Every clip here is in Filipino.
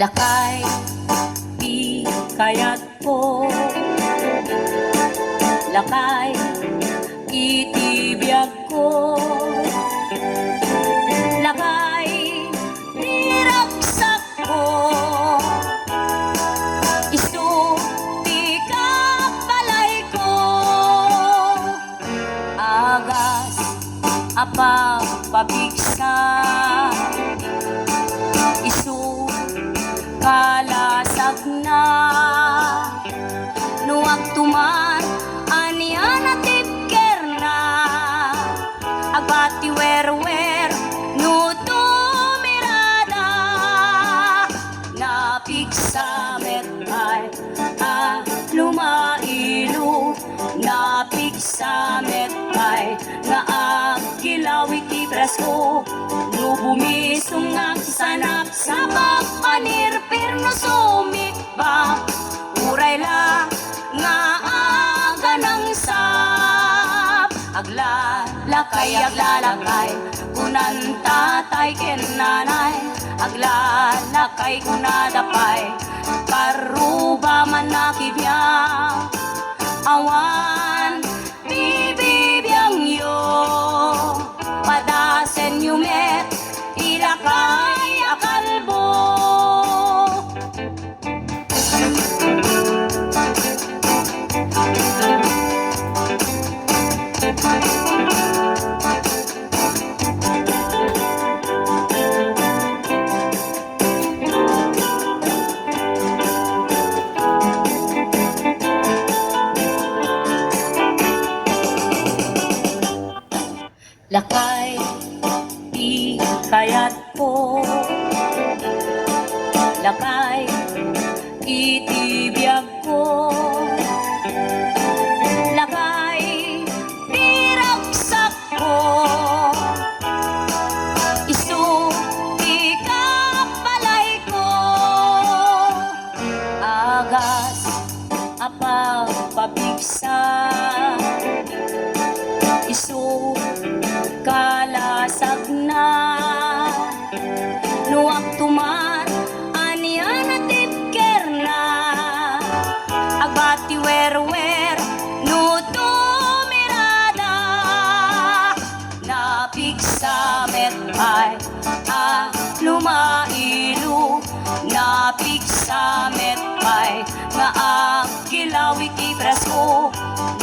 Lakay, di kaya't po. Lakay, itibiyag ko. Lakay, niraksak ko. Isu, di kapalay ko. Agas, apang pabigsa. Isu, kalasag na. Nuwag tuman, anian at tipker na. Agbati wer-wer, no tumirada. Napigsamet ay lumailu. Napigsamet ay nga agkilawik ibras ko. No bumisong ang sanap sa pagpanir, pero sumikba. Uray la nga aga ng sap. Aglalakay, kunan tatay ken nanay. Aglalakay kunadapay, karuba man nakibiyang. Awan, bibibiyang yo. Padasen yumet, ilakay akalbo. Lakay, di kaya't po. Lakay, itibiyag ko. Lakay, niraksak ko. Isu, di kapalay ko. Agas, apang pabigsa. Isu, kalasag na. Nuwag tuman, anian at tipker na. Agbati wer-wer, no tumirada. Napigsamet ay lumailu. Napigsamet ay nga agkilawik ibras ko.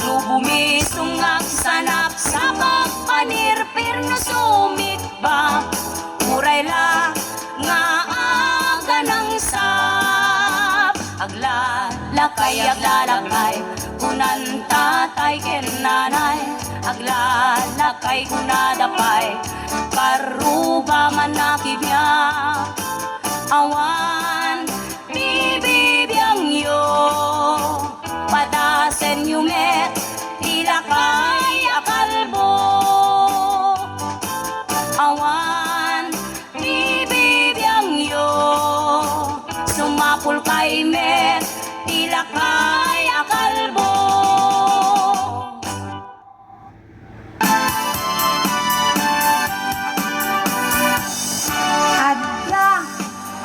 No bumisong ang sanap sa pagpanir, pero sumikba. Uray la nga aga ng sap. Aglalakay, kunan tatay ken nanay. Aglalakay kunadapay, karuba man nakibiyang. Awan, bibibiyang yo. Padasen yumet, ilakay akalbo. Awan, bibibiyang yo. Sumapul kay met, ilakay akalbo. Adla,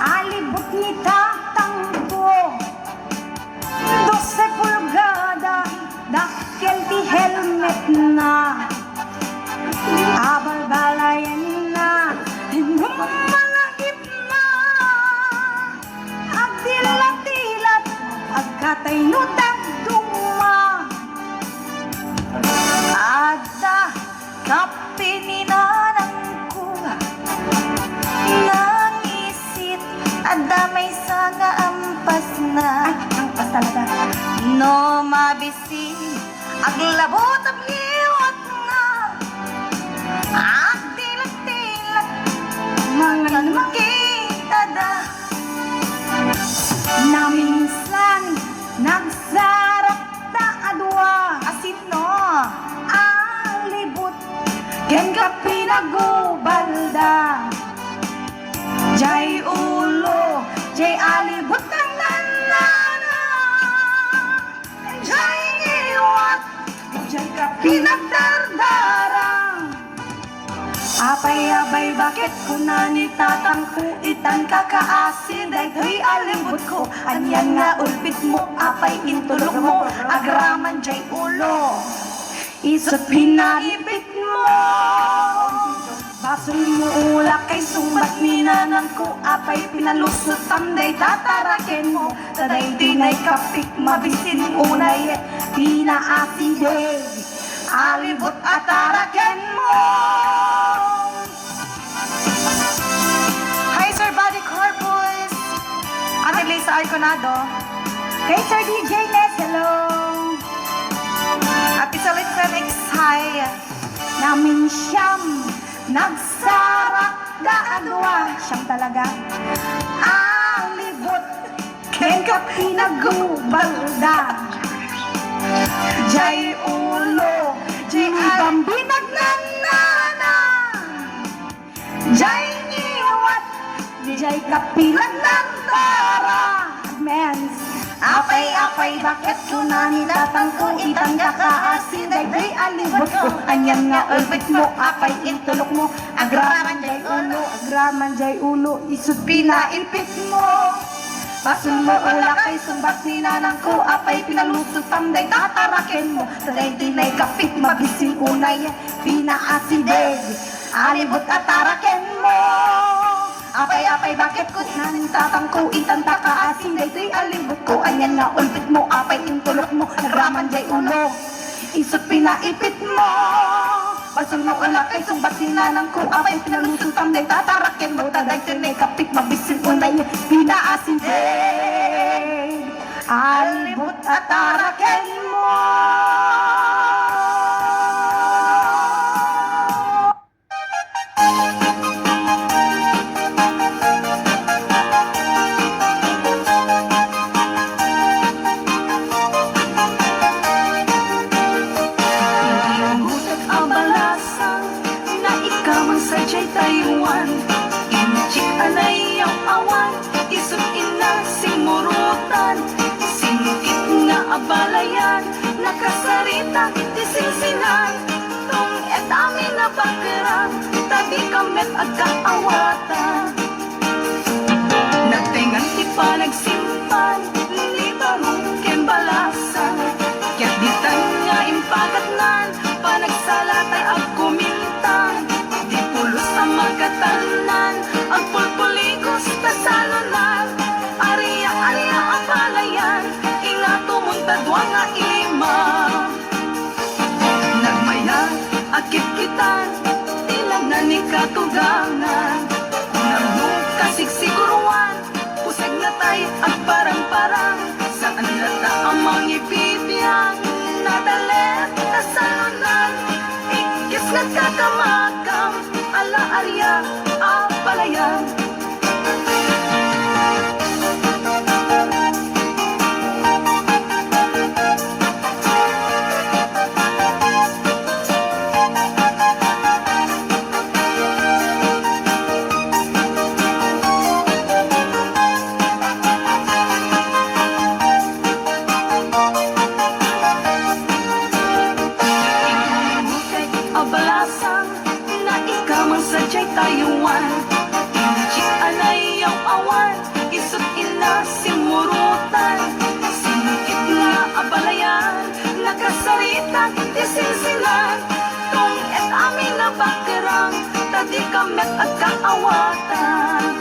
alibot ni tatang ko. 12 pulgada, dakkel ti helmet na. Abal-balayan na, malagip na. Agdilat-dilat, agkatay no tagduma. Adda, kapininanang ko. Nangisit, adda may saga ampas na. Ay, ampas talaga. No mabisi, aglabot ang liwat na. Agdilat-dilat, mga makita da. Na minsan, nagsarap ta adwa. Asin no, alibot, ken ka pinagubalda. Jay ulo, jay alibot ang nanana. Jay iwat, jay ka pinagdardarang. Apay-abay bakit ko na ni tatangku itan kakaasin daytoy alibot ko anyan nga ulpit mo apay intulog mo agraman jay ulo isot pinaipit mo basol mo ulak kay sumbat ni nanang ko apay pinalusot tanday tataraken mo taday dinay kapik mabisin unay pinaaside alibot ataraken mo. Hi, Sir Body Corpus! Ate Lisa Arconado. Kay Sir DJ Nes, hello. Ate Salit Felix, hi. Namin siyam nagsarak daadwa siyam talaga alibot ken ka pinagubanda jay ulo jay pambinag nanana jay niwat jay kapilan ng tara mens apay-apay bakit ko na nilatang ko itang kakaasin day alibot ko anyan nga ulbit mo apay intulok mo agraman jay ulo isut pinaipit mo basul mo ula kay sumbat ni nanang ko apay pinalusot tamday tataraken mo taday dinay kapit mabisin unay pinaaside alibot ataraken mo apay-apay bakit ko nanin tatangko itan takaasin daytoy alibot ko anyan nga ulpit mo apay intulok mo nagraman jay ulo isot pinaipit mo basul mo ula kay sumbat ni nanang ko apay pinalusot tamday tataraken mo taday dinay kapit mabisin unay pinaasin alibot ataraken mo. Taiwan, inchik alay ang awan, isut ina simurutan, singkit nga abalayan, nakasarita tisinsinan, tong et amin na bakerang, tabi kamet agkaawatan. Nagtingan ti pa nagsimpan, ni barong kembalasan, kaya ditan nga impagatnan, panagsalatay agkumintan, magatanan ang pulpuligos tasalunan ariya ang palayan ingato muntadwa nga ima nagmayan akit kitan tilag na ni katugangan unang kasigsiguruan pusag na tay at parang-parang saan lata ang mga ibibiyang nadalet tasalunan ikis nagkakamakam ala arya apalayan abalasan na ikaw man sa Taiwan, inchik alay ang awan, isut ila simurutan, singkit nga abalayan, nakasarita tisinsinan, tong et amin na bakerang, tadi kamet at kaawatan.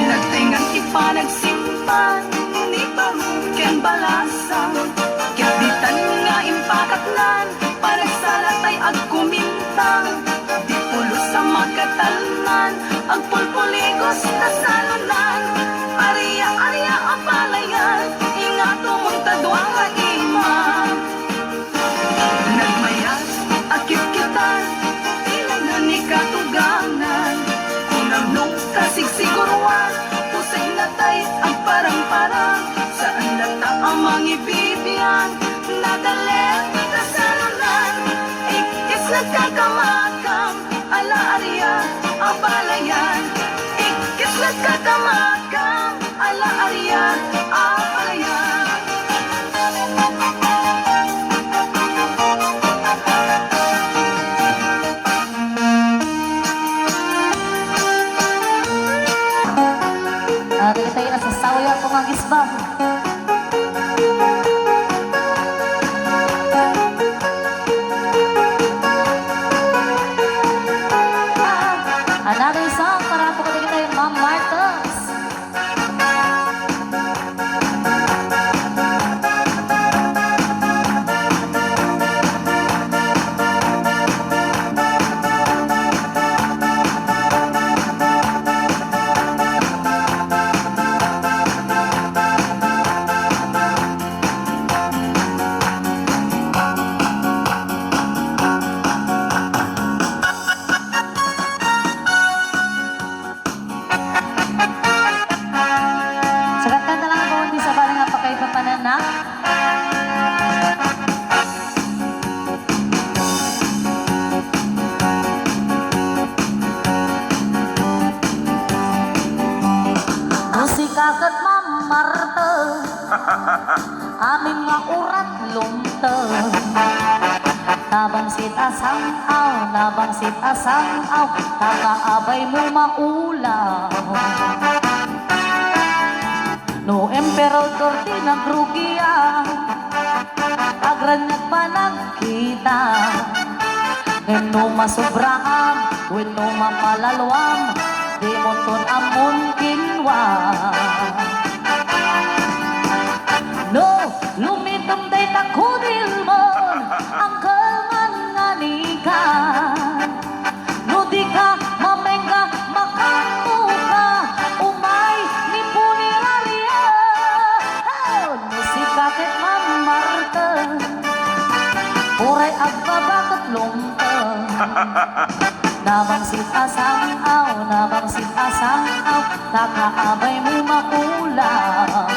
Nagtingan ipa nagsimpan, ni barong ken balasan, kabitan nga impakatnan, panagsalatay agkumintang, di pulo sa magkatalunan, agpulpuligos na salunan, ariya ang palayan, ingato muntadwa nga ima. Nagmayas, akit kitan, tilang na ni katugangan, unang nung kasigsiguruan, pusay na tay ang parang-parang, saan lata ang mga ibibiyang, nadalet na salunan, ikis nagkakamakam, ala arya ang palayan, ikis nagkakamakam, ala arya ang palayan. nga urat lumteng. Nabangsit asangaw, nakaabay mo maulaw. No emperador di nagrugiya, agranyag pa nagkita. Ngeno masubraan, weno mapalalwam, di monton amon kinwa. No, lumitom day takudil mo, ang kalman nga nika. No di ka mamengga, makamuka, umay ni puniraria. Oh, no si kakit mamarten, uray agbabakat lomten. Nabangsit asangaw, nakaabay mo maulaw.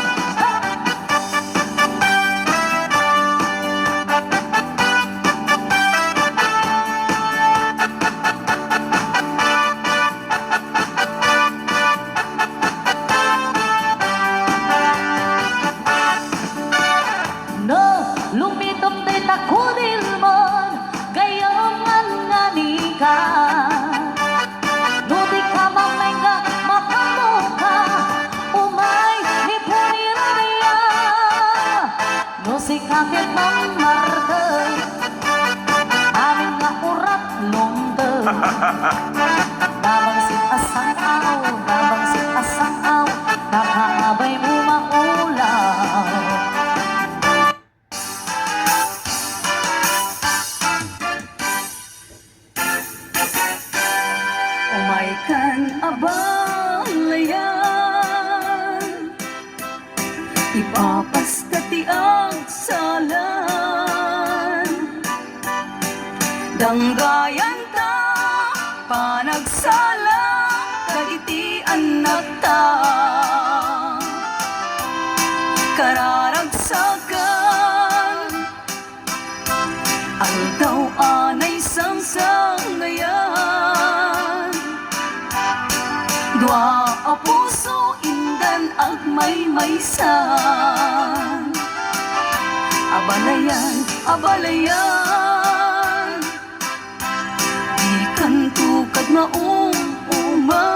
No, lumitom day takudil mo, gayaman nga nika. No di ka mamengga, makamuka, umay ni puniraria. No si kakit ng marte, amin nga urat lomdeng. Nabangsit asangaw, nakaabay mo maulaw. Umay kan abalayan, ipapastati ang salan. Danggayan ta, panagsala, dagitian na ta. Kararagsakan, aldaw anay sangsangayan. Dua a puso indan agmay-maysan. Abalayan, ikan tukad maumuma.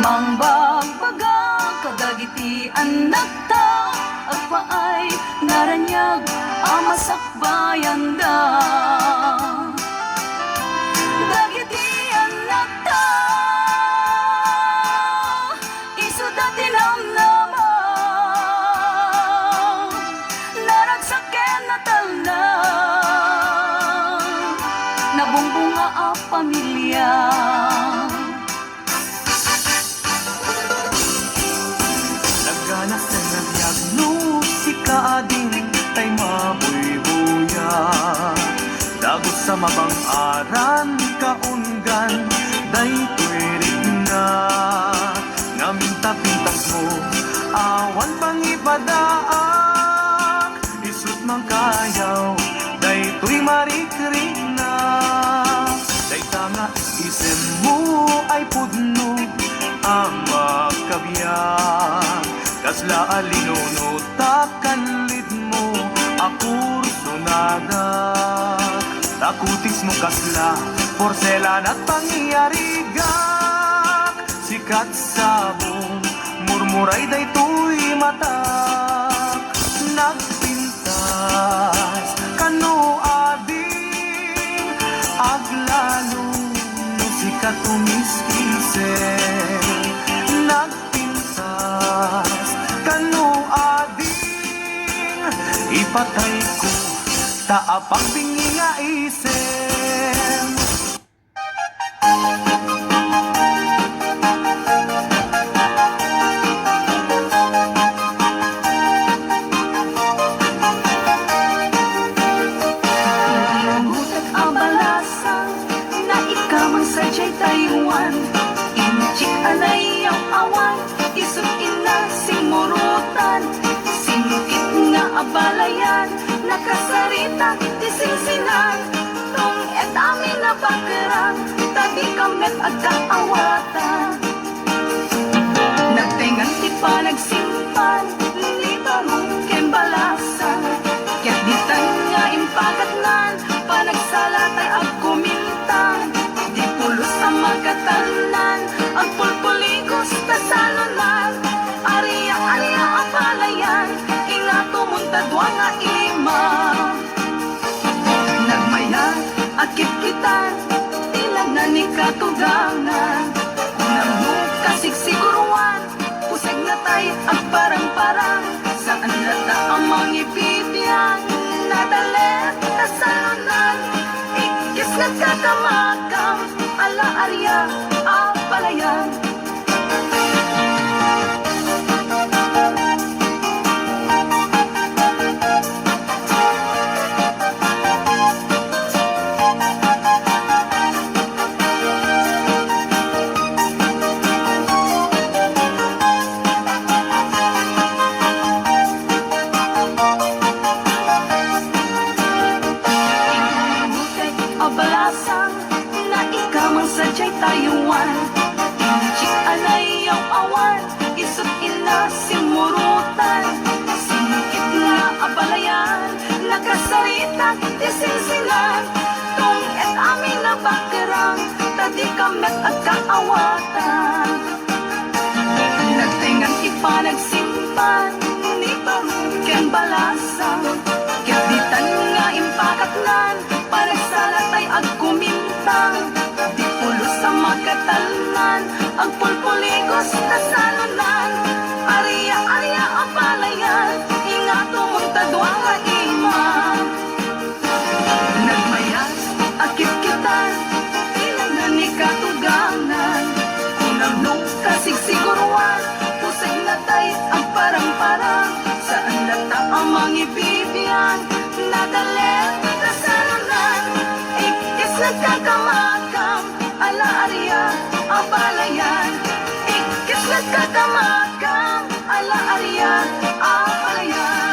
Mangbagbaga kadagitian nagta, agpaay naranyag amasakbayan da. Dagitian nagta, isudati namnama. Naragsaken na talna, nabumbunga a pamilya. Nagganas na nagyagno si kaading tay mabuy-buya. Dagos sa mabang aran kaunggan, day tuwirig na. Ngaminta-pintas mo, awan pang ipadaak. Isut mang kayaw, day tuy marikrik na. Day tanga isem mo ay pudno, ang makabiyang. Kasla alinuno takanlid mo, akurso nada. Takutis mo kasla, porselan at pangyarigak. Sikat sabong, murmuray day tuy matak. Nagpintas, kano ading, aglalo, no sikat umiskisel. Nagpintas, kano ading, ipatay ko, taapang bingi nga isem. Nagihugot abalasan, na ikamang sadyay Taiwan. Inchik alay ang awan, isut ina simurutan. Singkit nga abalayan, nakasarita tisinsinan. Tong et amin na bakaran, tabi kamet at kaawatan. Nagtengan ti pa nagsimpan, katugangan. Unang mo kasigsiguruan, pusag na tayo at parang-parang. Saan lata ang mga ibibiyang nadalit na salunan. Ikis nagkakamakam, ala-arya, apalayan. Abalasang na ikaw ang sadya'y tayuan. Inchik alay ang awan, isot ila simurutan. Singkit na abalayan, nakasarita isinsinan. Tung et amin na bakirang, tadi kamet at kaawatan. Nagtingang ipanagsimpan, ni barukeng balasang. Kaditan nga impakatnan, panagsalatay ag kumintang. Di pulos sa magkatalnan, ang pulpuligos na salunan. Arya-arya ang palayan, ingato mong tadwang nga imam. Nagmayas, akit kita, ilang na ni katugangan. Unang nung kasigsiguruan, pusay na tayo ang parang-parang. Saan lata ang mga ibibiyang nadalit na salunan. Ikis nagkakamakam, ala-arya, apalayan. Ikis nagkakamakam, ala-arya, apalayan.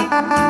Thank you.